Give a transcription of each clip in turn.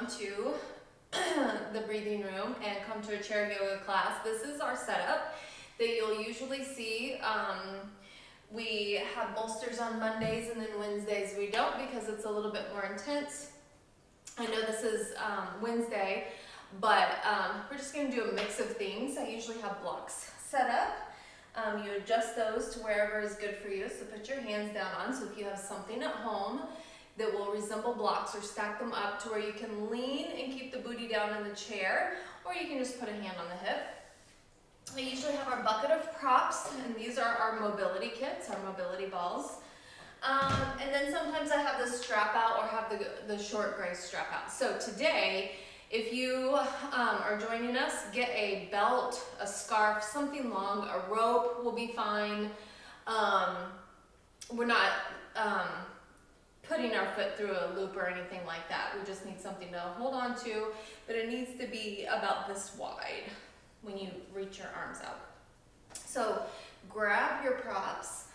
come to the breathing room and come to a chair yoga class, this is our setup that you'll usually see. We have bolsters on Mondays, and then Wednesdays we don't because it's a little bit more intense. I know this is Wednesday, but we're just going to do a mix of things. I usually have blocks set up. You adjust those to wherever is good for you. So put your hands down on. So if you have something at home that will resemble blocks, or stack them up to where you can lean and keep the booty down in the chair, or you can just put a hand on the hip. We usually have our bucket of props, and these are our mobility kits, our mobility balls. And then sometimes I have the strap out or have the short gray strap out. So today, if you are joining us, get a belt, a scarf, something long, a rope will be fine. We're not putting our foot through a loop or anything like that. We just need something to hold on to, but it needs to be about this wide when you reach your arms out. So grab your props.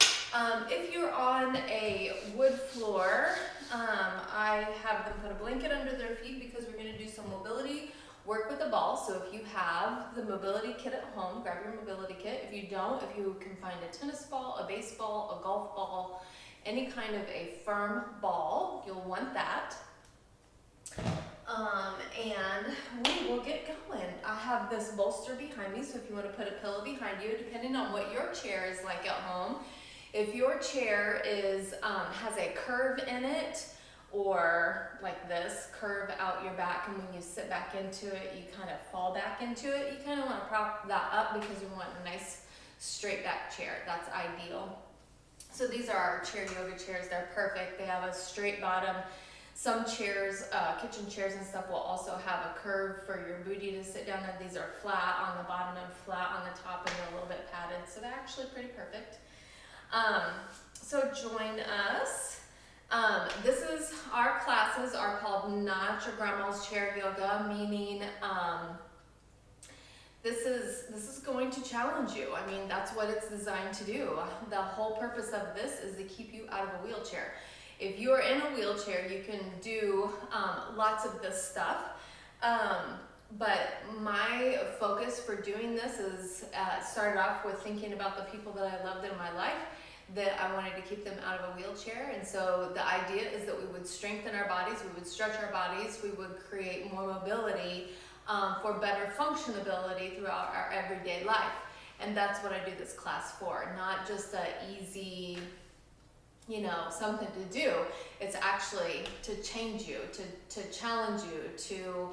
If you're on a wood floor, I have them put a blanket under their feet because we're going to do some mobility work with the ball. So if you have the mobility kit at home, grab your mobility kit. If you don't, if you can find a tennis ball, a baseball, a golf ball, any kind of a firm ball, you'll want that. And we will get going. I have this bolster behind me, so if you want to put a pillow behind you, depending on what your chair is like at home. If your chair is has a curve in it, or like this, curve out your back, and when you sit back into it, you kind of fall back into it, you kind of want to prop that up because you want a nice straight back chair. That's ideal. So these are our chair yoga chairs. They're perfect. They have a straight bottom. Some chairs, kitchen chairs and stuff, will also have a curve for your booty to sit down, and these are flat on the bottom and flat on the top, and they're a little bit padded, so they're actually pretty perfect. So join us. Our classes are called Not Your Grandma's Chair Yoga, meaning this is going to challenge you. I mean, that's what it's designed to do. The whole purpose of this is to keep you out of a wheelchair. If you're in a wheelchair, you can do lots of this stuff. But my focus for doing this is started off with thinking about the people that I loved in my life, that I wanted to keep them out of a wheelchair. And so the idea is that we would strengthen our bodies, we would stretch our bodies, we would create more mobility for better functionability throughout our everyday life. And that's what I do this class for, not just a easy, something to do. It's actually to change you, to challenge you, to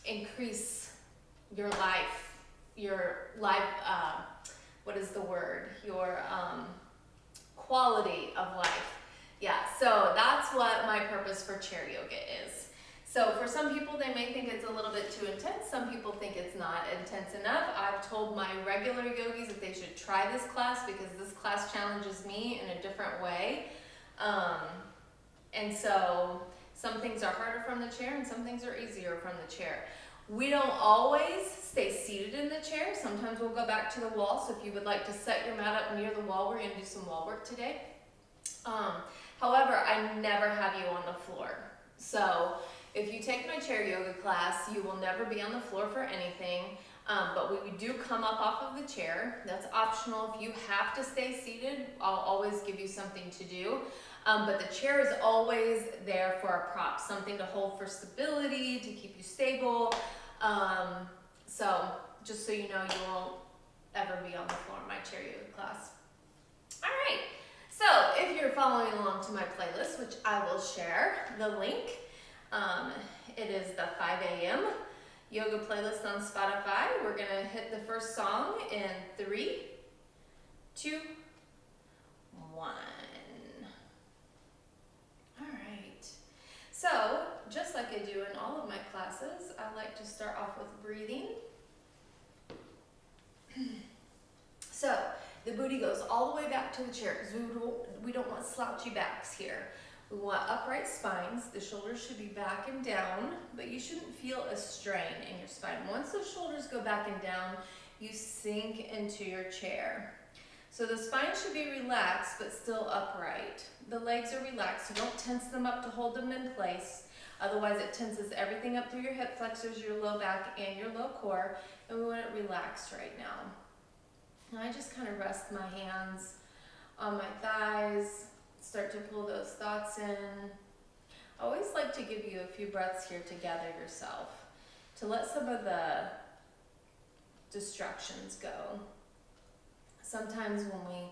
increase your life, what is the word? Your quality of life. Yeah, so that's what my purpose for chair yoga is. So for some people, they may think it's a little bit too intense. Some people think it's not intense enough. I've told my regular yogis that they should try this class because this class challenges me in a different way. And so some things are harder from the chair and some things are easier from the chair. We don't always stay seated in the chair. Sometimes we'll go back to the wall. So if you would like to set your mat up near the wall, we're going to do some wall work today. However, I never have you on the floor. So if you take my chair yoga class, you will never be on the floor for anything. But we do come up off of the chair. That's optional. If you have to stay seated, I'll always give you something to do. But the chair is always there for a prop, something to hold for stability, to keep you stable. So just so you know, you won't ever be on the floor in my chair yoga class. All right, so if you're following along to my playlist, which I will share the link, it is the 5 a.m. yoga playlist on Spotify. We're gonna hit the first song in 3, 2, 1. All right, so just like I do in all of my classes, I like to start off with breathing. So the booty goes all the way back to the chair because we don't want slouchy backs here. We want upright spines. The shoulders should be back and down, but you shouldn't feel a strain in your spine. Once the shoulders go back and down, you sink into your chair. So the spine should be relaxed, but still upright. The legs are relaxed, so don't tense them up to hold them in place. Otherwise it tenses everything up through your hip flexors, your low back, and your low core, and we want it relaxed right now. And I just kind of rest my hands on my thighs, start to pull those thoughts in. I always like to give you a few breaths here to gather yourself, to let some of the distractions go. Sometimes when we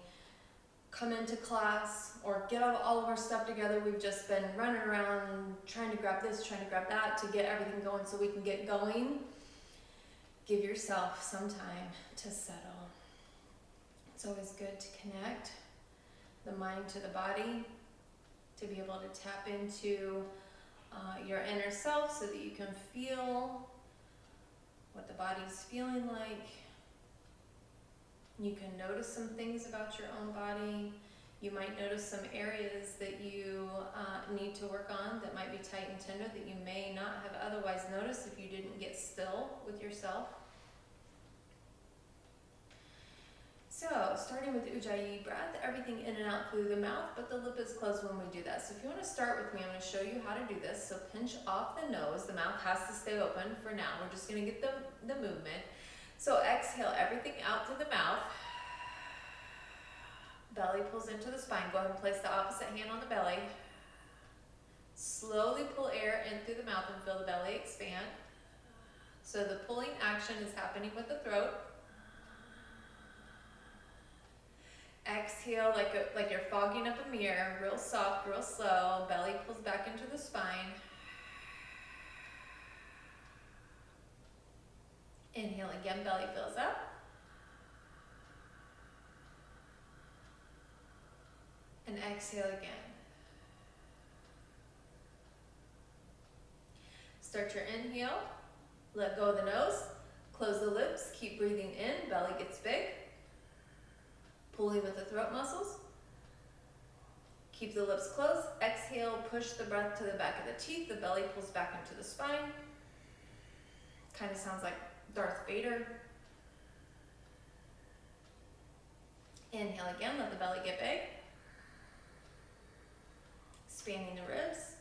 come into class or get all of our stuff together, we've just been running around trying to grab this, trying to grab that to get everything going so we can get going. Give yourself some time to settle. It's always good to connect the mind to the body, to be able to tap into your inner self so that you can feel what the body's feeling like. You can notice some things about your own body. You might notice some areas that you need to work on that might be tight and tender that you may not have otherwise noticed if you didn't get still with yourself. So, starting with Ujjayi breath, everything in and out through the mouth, but the lip is closed when we do that. So if you want to start with me, I'm going to show you how to do this. So pinch off the nose. The mouth has to stay open for now. We're just going to get the movement. So exhale everything out through the mouth. Belly pulls into the spine. Go ahead and place the opposite hand on the belly. Slowly pull air in through the mouth and feel the belly expand. So the pulling action is happening with the throat. Exhale like you're fogging up a mirror, real soft, real slow. Belly pulls back into the spine. Inhale again, belly fills up. And exhale again. Start your inhale. Let go of the nose. Close the lips. Keep breathing in. Belly gets big. Pulling with the throat muscles. Keep the lips closed. Exhale, push the breath to the back of the teeth. The belly pulls back into the spine. Kind of sounds like Darth Vader. Inhale again, let the belly get big. Expanding the ribs.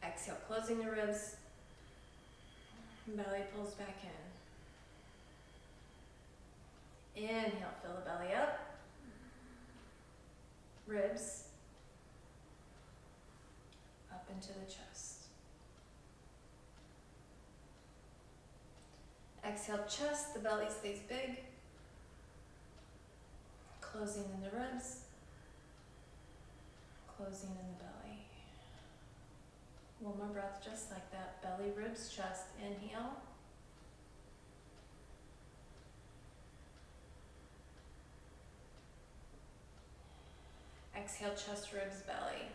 Exhale, closing the ribs. Belly pulls back in. Inhale, fill the belly up. Ribs up into the chest. Exhale, chest, the belly stays big. Closing in the ribs. Closing in the belly. One more breath just like that. Belly, ribs, chest. Inhale. Exhale, chest, ribs, belly.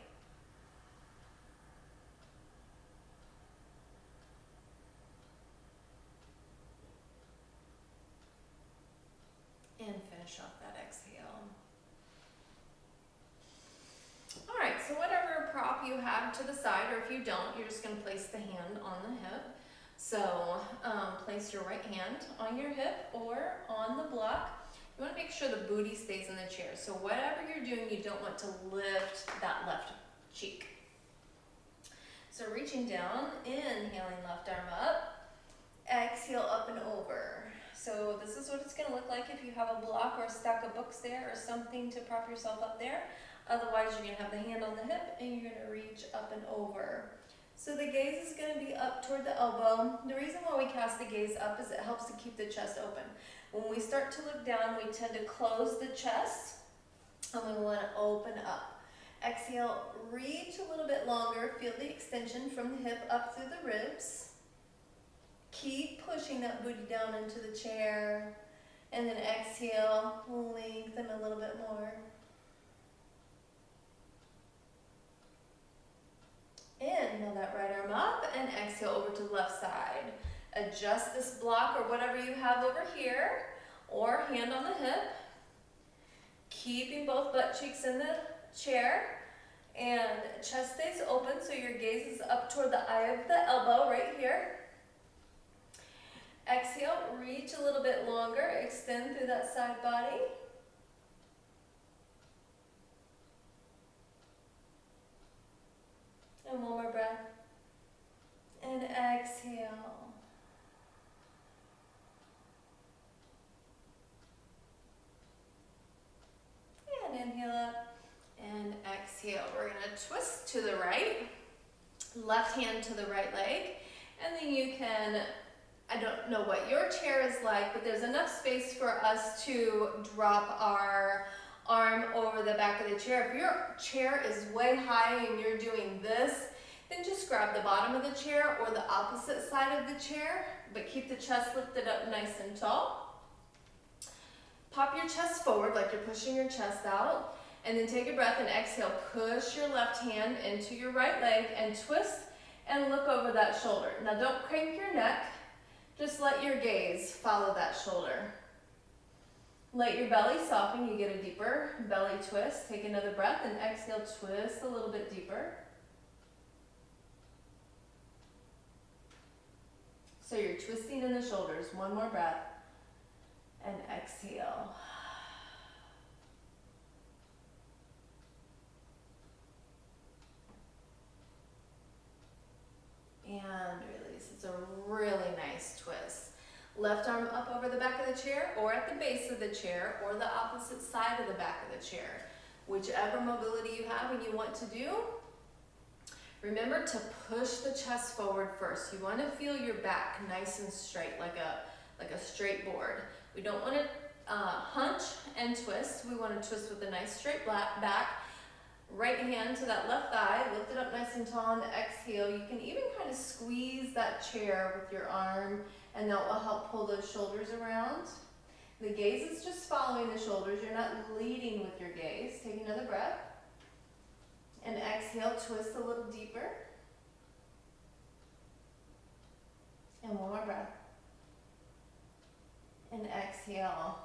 And finish off that exhale. All right, so whatever prop you have to the side, or if you don't, you're just going to place the hand on the hip. So place your right hand on your hip or on the block. You want to make sure the booty stays in the chair. So whatever you're doing, you don't want to lift that left cheek. So reaching down, inhaling left arm up, exhale up and over. So this is what it's going to look like if you have a block or a stack of books there or something to prop yourself up there. Otherwise, you're going to have the hand on the hip and you're going to reach up and over. So the gaze is going to be up toward the elbow. The reason why we cast the gaze up is it helps to keep the chest open. When we start to look down, we tend to close the chest and we want to open up. Exhale, reach a little bit longer. Feel the extension from the hip up through the ribs. Keep pushing that booty down into the chair. And then exhale, lengthen a little bit more. Inhale that right arm up and exhale over to the left side. Adjust this block or whatever you have over here or hand on the hip. Keeping both butt cheeks in the chair and chest stays open so your gaze is up toward the eye of the elbow right here. Exhale, reach a little bit longer, extend through that side body. And one more breath. And exhale. And inhale up and exhale. We're gonna twist to the right, left hand to the right leg, and then you can, I don't know what your chair is like, but there's enough space for us to drop our arm over the back of the chair. If your chair is way high and you're doing this, then just grab the bottom of the chair or the opposite side of the chair, but keep the chest lifted up nice and tall. Pop your chest forward like you're pushing your chest out, and then take a breath and exhale. Push your left hand into your right leg and twist and look over that shoulder. Now don't crank your neck, just let your gaze follow that shoulder. Let your belly soften, you get a deeper belly twist. Take another breath and exhale, twist a little bit deeper. So you're twisting in the shoulders. One more breath and exhale. And release. It's a really nice twist. Left arm up over the back of the chair or at the base of the chair or the opposite side of the back of the chair. Whichever mobility you have and you want to do, remember to push the chest forward first. You want to feel your back nice and straight, like a straight board. We don't want to hunch and twist. We want to twist with a nice straight back. Right hand to that left thigh, lift it up nice and tall and exhale. You can even kind of squeeze that chair with your arm, and that will help pull those shoulders around. The gaze is just following the shoulders. You're not leading with your gaze. Take another breath. And exhale, twist a little deeper. And one more breath. And exhale.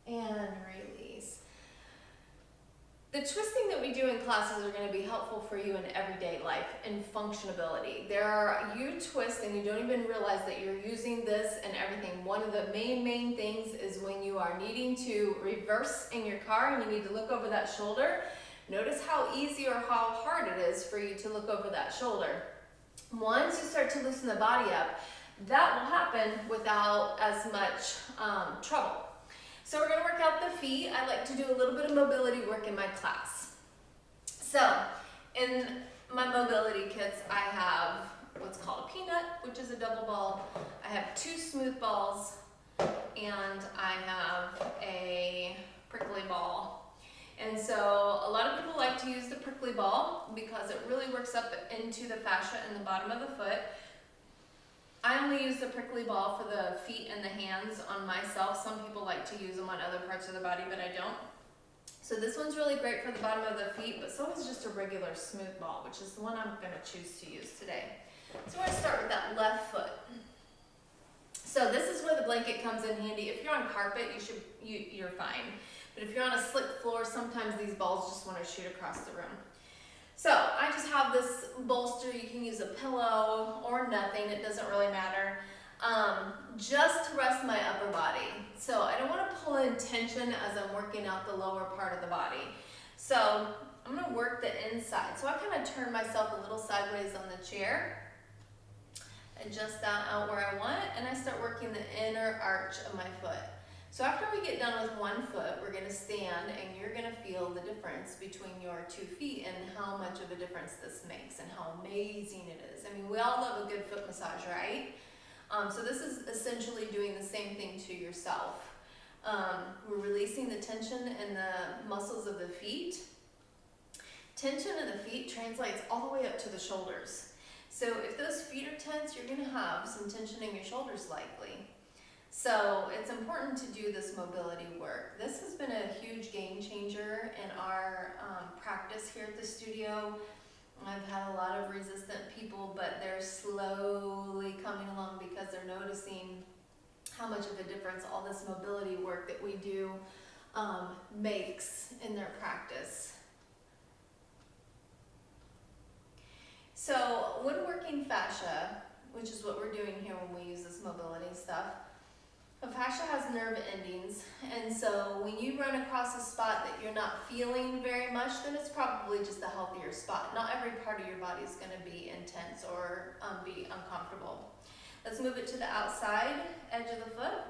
And release. The twisting that we do in classes are going to be helpful for you in everyday life and functionability. You twist and you don't even realize that you're using this and everything. One of the main things is when you are needing to reverse in your car and you need to look over that shoulder. Notice how easy or how hard it is for you to look over that shoulder. Once you start to loosen the body up, that will happen without as much trouble. So we're going to work out the feet. I like to do a little bit of mobility work in my class. So in my mobility kits, I have what's called a peanut, which is a double ball. I have 2 smooth balls, and I have a prickly ball. And so a lot of people like to use the prickly ball because it really works up into the fascia in the bottom of the foot. I only use the prickly ball for the feet and the hands on myself. Some people like to use them on other parts of the body, but I don't. So this one's really great for the bottom of the feet, but so is just a regular smooth ball, which is the one I'm going to choose to use today. So we're going to start with that left foot. So this is where the blanket comes in handy. If you're on carpet, you're fine. But if you're on a slick floor, sometimes these balls just want to shoot across the room. So I just have this bolster. You can use a pillow or nothing. It doesn't really matter. Just to rest my upper body. So I don't want to pull in tension as I'm working out the lower part of the body. So I'm going to work the inside. So I kind of turn myself a little sideways on the chair. Adjust that out where I want. And I start working the inner arch of my foot. So after we get done with one foot, we're going to stand and you're going to feel the difference between your 2 feet and how much of a difference this makes and how amazing it is. I mean, we all love a good foot massage, right? So this is essentially doing the same thing to yourself. We're releasing the tension in the muscles of the feet. Tension in the feet translates all the way up to the shoulders. So if those feet are tense, you're going to have some tension in your shoulders likely. So it's important to do this mobility work. This has been a huge game changer in our practice here at the studio. I've had a lot of resistant people, but they're slowly coming along because they're noticing how much of a difference all this mobility work that we do makes in their practice. So when working fascia, which is what we're doing here when we use this mobility stuff, A fascia has nerve endings, and so when you run across a spot that you're not feeling very much, then it's probably just a healthier spot. Not every part of your body is going to be intense or be uncomfortable. Let's move it to the outside edge of the foot.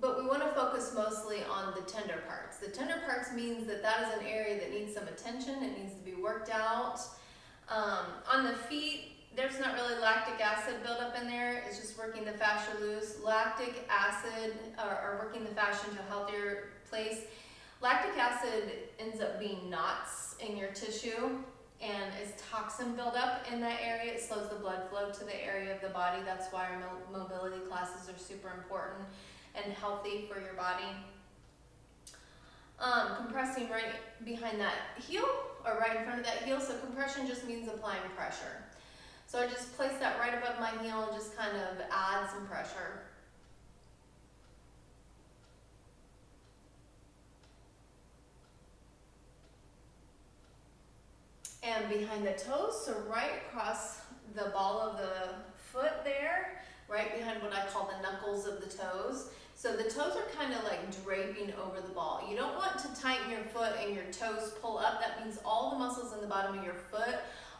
But we want to focus mostly on the tender parts. The tender parts means that that is an area that needs some attention. It needs to be worked out. On the feet, there's not really lactic acid buildup in there. It's just working the fascia loose. Lactic acid, or working the fascia into a healthier place. Lactic acid ends up being knots in your tissue, and as toxin buildup in that area, it slows the blood flow to the area of the body. That's why our mobility classes are super important and healthy for your body. Compressing right behind that heel, or right in front of that heel. So compression just means applying pressure. So I just place that right above my heel and just kind of add some pressure. And behind the toes, so right across the ball of the foot there, right behind what I call the knuckles of the toes. So the toes are kind of like draping over the ball. You don't want to tighten your foot and your toes pull up. That means all the muscles in the bottom of your foot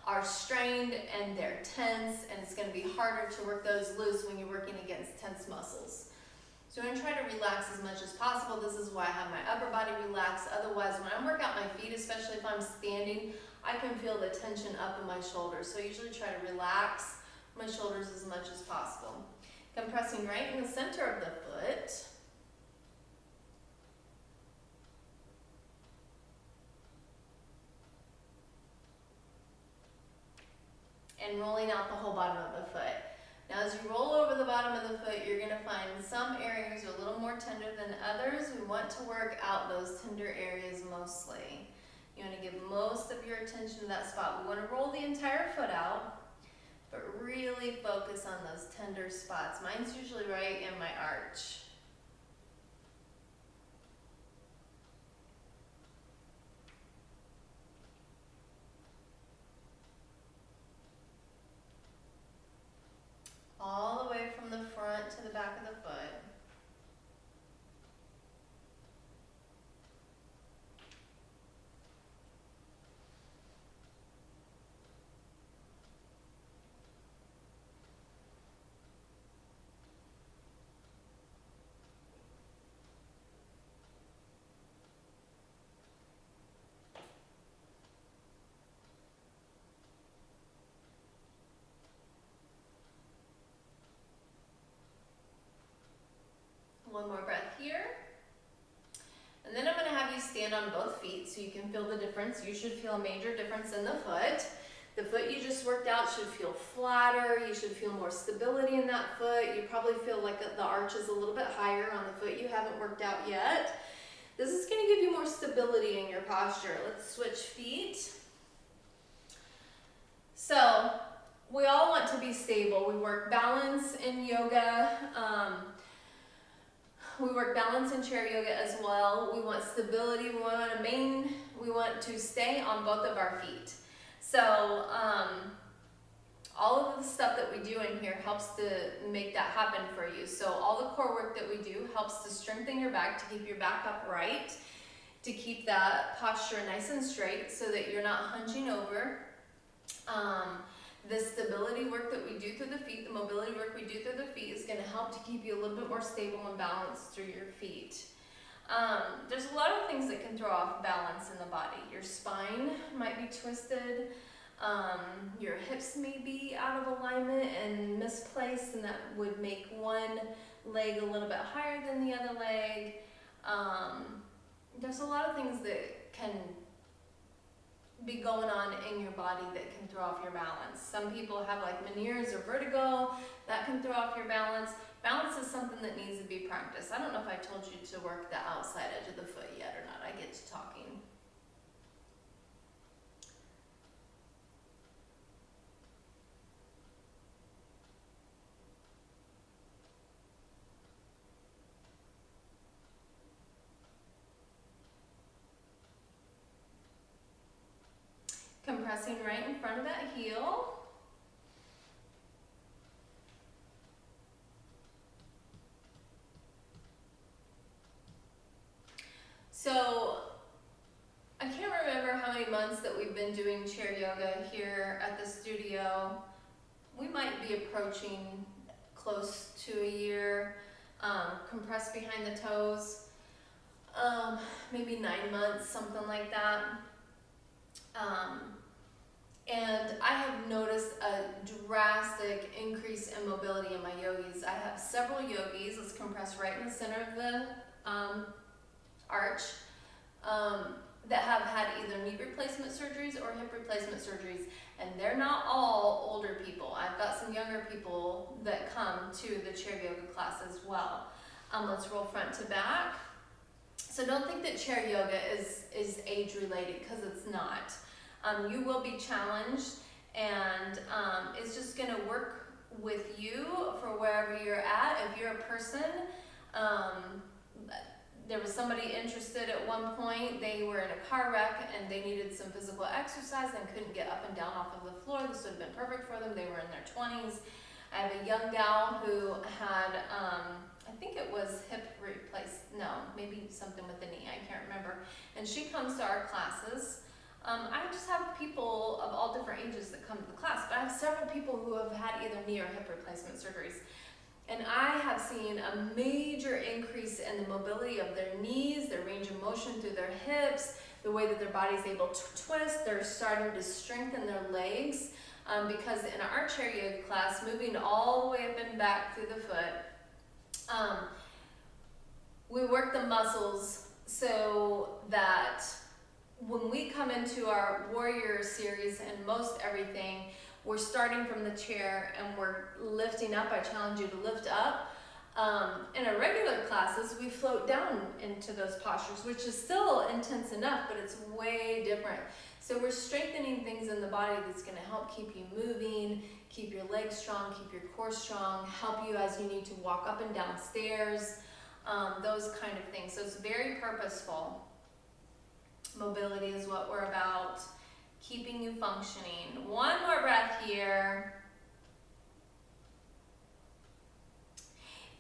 are strained and they're tense, and it's going to be harder to work those loose when you're working against tense muscles. So I'm going to try to relax as much as possible. This is why I have my upper body relaxed. Otherwise, when I work out my feet, especially if I'm standing, I can feel the tension up in my shoulders. So I usually try to relax my shoulders as much as possible. Compressing right in the center of the foot. And rolling out the whole bottom of the foot. Now as you roll over the bottom of the foot, you're going to find some areas are a little more tender than others. We want to work out those tender areas mostly. You want to give most of your attention to that spot. We want to roll the entire foot out, but really focus on those tender spots. Mine's usually right in my arch. All the way from the front to the back of the foot. One more breath here. And then I'm going to have you stand on both feet so you can feel the difference. You should feel a major difference in the foot. The foot you just worked out should feel flatter. You should feel more stability in that foot. You probably feel like the arch is a little bit higher on the foot you haven't worked out yet. This is going to give you more stability in your posture. Let's switch feet. So we all want to be stable. We work balance in yoga. We work balance in chair yoga as well. We want stability. We want to stay on both of our feet. So all of the stuff that we do in here helps to make that happen for you. So all the core work that we do helps to strengthen your back, to keep your back upright, to keep that posture nice and straight so that you're not hunching over. The stability work that we do through the feet, the mobility work we do through the feet is going to help to keep you a little bit more stable and balanced through your feet. There's a lot of things that can throw off balance in the body. Your spine might be twisted. Your hips may be out of alignment and misplaced, and that would make one leg a little bit higher than the other leg. There's a lot of things that can be going on in your body that can throw off your balance. Some people have like Meniere's or vertigo, that can throw off your balance. Balance is something that needs to be practiced. I don't know if I told you to work the outside edge of the foot yet or not. I get to talking. Compressing right in front of that heel. So I can't remember how many months that we've been doing chair yoga here at the studio. We might be approaching close to a year. Compressed behind the toes, maybe 9 months, something like that. And I have noticed a drastic increase in mobility in my yogis. I have several yogis, let's compress right in the center of the arch, that have had either knee replacement surgeries or hip replacement surgeries, and they're not all older people. I've got some younger people that come to the chair yoga class as well. Let's roll front to back. So don't think that chair yoga is age related, because it's not. You will be challenged, and it's just gonna work with you for wherever you're at. If you're a person, there was somebody interested at one point, they were in a car wreck and they needed some physical exercise and couldn't get up and down off of the floor. This would have been perfect for them. They were in their 20s. I have a young gal who had, I think it was hip maybe something with the knee, I can't remember. And she comes to our classes. I just have people of all different ages that come to the class, but I have several people who have had either knee or hip replacement surgeries. And I have seen a major increase in the mobility of their knees, their range of motion through their hips, the way that their body's able to twist. They're starting to strengthen their legs, because in our chair yoga class, moving all the way up and back through the foot, we work the muscles so that when we come into our warrior series and most everything, we're starting from the chair and we're lifting up. I challenge you to lift up. In our regular classes, we float down into those postures, which is still intense enough, but it's way different. So we're strengthening things in the body that's gonna help keep you moving, keep your legs strong, keep your core strong, help you as you need to walk up and down stairs, those kind of things. So it's very purposeful. Mobility is what we're about. Keeping you functioning. One more breath here.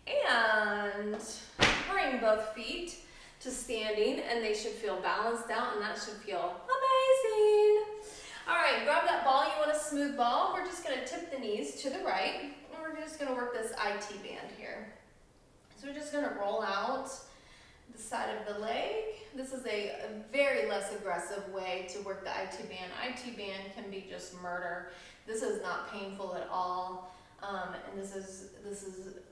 And bring both feet to standing, and they should feel balanced out, and that should feel amazing. All right, grab that ball. You want a smooth ball. We're just gonna tip the knees to the right, and we're just gonna work this IT band here. So we're just gonna roll out the side of the leg. This is a very less aggressive way to work the IT band. IT band can be just murder. This is not painful at all, and this is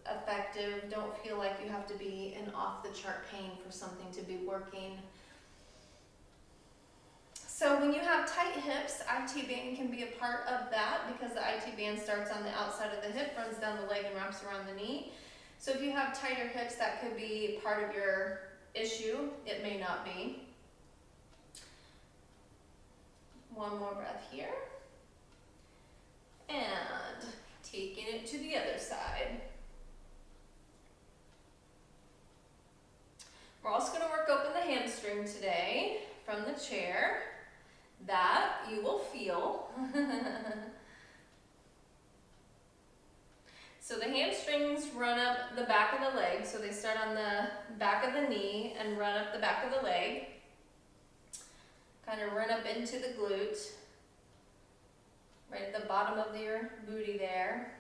effective. Don't feel like you have to be in off-the-chart pain for something to be working. So when you have tight hips, IT band can be a part of that, because the IT band starts on the outside of the hip, runs down the leg, and wraps around the knee. So if you have tighter hips, that could be part of your issue. It may not be. One more breath here. And taking it to the other side. We're also going to work open the hamstring today from the chair. That you will feel. So the hamstrings run up the back of the leg, so they start on the back of the knee and run up the back of the leg. Kind of run up into the glute, right at the bottom of your booty there.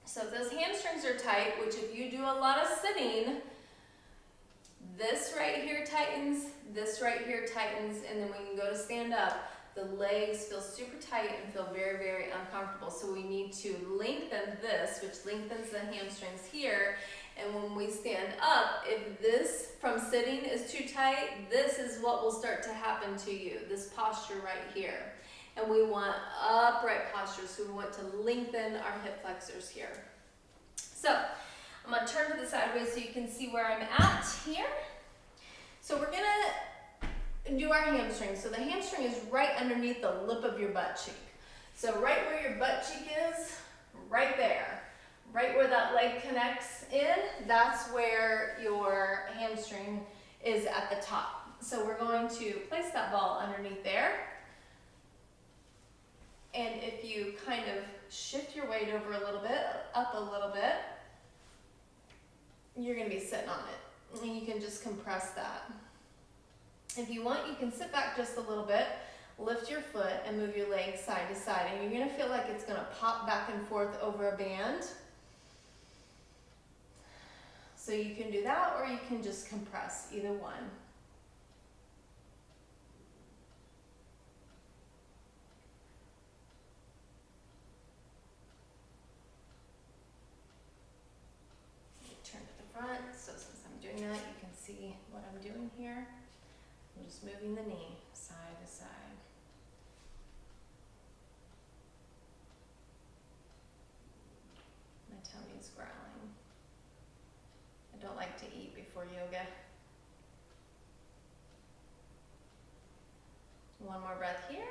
So if those hamstrings are tight, which if you do a lot of sitting, this right here tightens, this right here tightens, and then when you go to stand up, the legs feel super tight and feel very, very uncomfortable. So we need to lengthen this, which lengthens the hamstrings here. And when we stand up, if this from sitting is too tight, this is what will start to happen to you, this posture right here. And we want upright posture, so we want to lengthen our hip flexors here. So I'm gonna turn to the sideways so you can see where I'm at here. So we're gonna do our hamstring. So the hamstring is right underneath the lip of your butt cheek. So right where your butt cheek is, right there. Right where that leg connects in, that's where your hamstring is at the top. So we're going to place that ball underneath there. And if you kind of shift your weight over a little bit, up a little bit, you're gonna be sitting on it. and you can just compress that. If you want, you can sit back just a little bit, lift your foot, and move your leg side to side, and you're gonna feel like it's gonna pop back and forth over a band. So you can do that, or you can just compress, either one. Turn to the front, so since I'm doing that, you can see what I'm doing here. I'm just moving the knee side to side. My tummy is growling. I don't like to eat before yoga. One more breath here.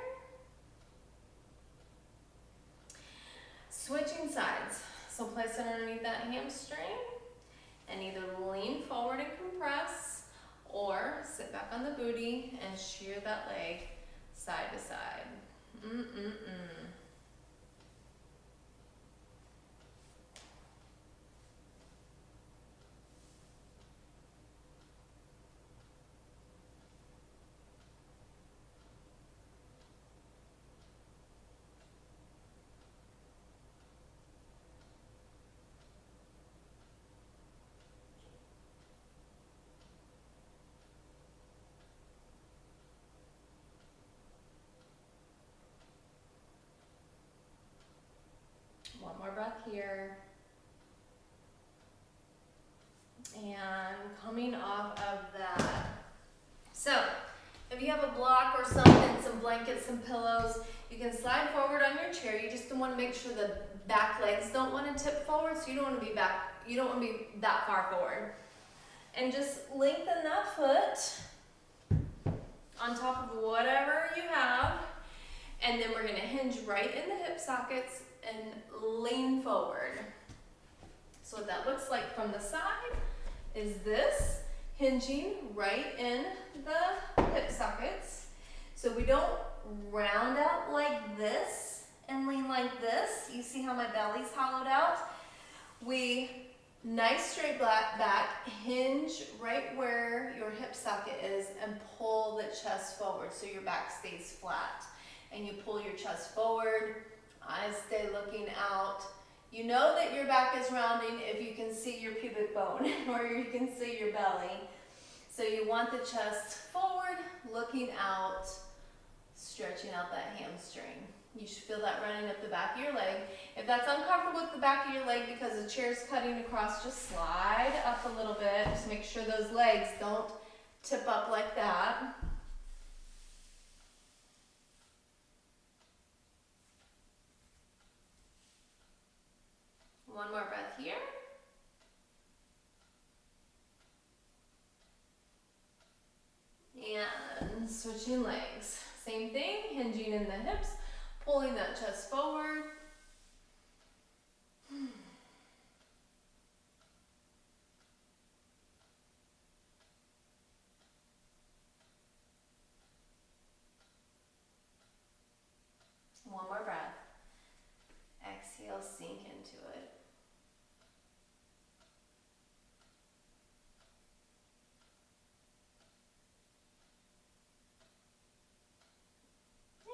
Switching sides. So place it underneath that hamstring and either lean forward and compress, or sit back on the booty and shear that leg side to side. One more breath here. And coming off of that. So, if you have a block or something, some blankets, some pillows, you can slide forward on your chair. You just want to make sure the back legs don't want to tip forward, so you don't want to be back, you don't want to be that far forward. And just lengthen that foot on top of whatever you have. And then we're going to hinge right in the hip sockets and lean forward. So what that looks like from the side is this, hinging right in the hip sockets. So we don't round out like this and lean like this. You see how my belly's hollowed out? We, nice straight back, hinge right where your hip socket is and pull the chest forward so your back stays flat. And you pull your chest forward, eyes stay looking out. You know that your back is rounding if you can see your pubic bone or you can see your belly. So you want the chest forward, looking out, stretching out that hamstring. You should feel that running up the back of your leg. If that's uncomfortable with the back of your leg because the chair's cutting across, just slide up a little bit. Just make sure those legs don't tip up like that. One more breath here. And switching legs. Same thing, hinging in the hips, pulling that chest forward. One more breath. Exhale, sink into it.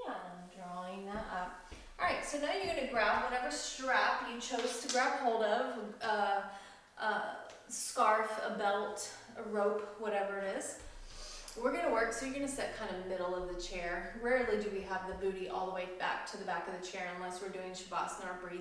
And drawing that up. All right, so now you're going to grab whatever strap you chose to grab hold of, a scarf, a belt, a rope, whatever it is. We're going to work, so you're going to sit kind of middle of the chair. Rarely do we have the booty all the way back to the back of the chair unless we're doing Shavasana or breathing.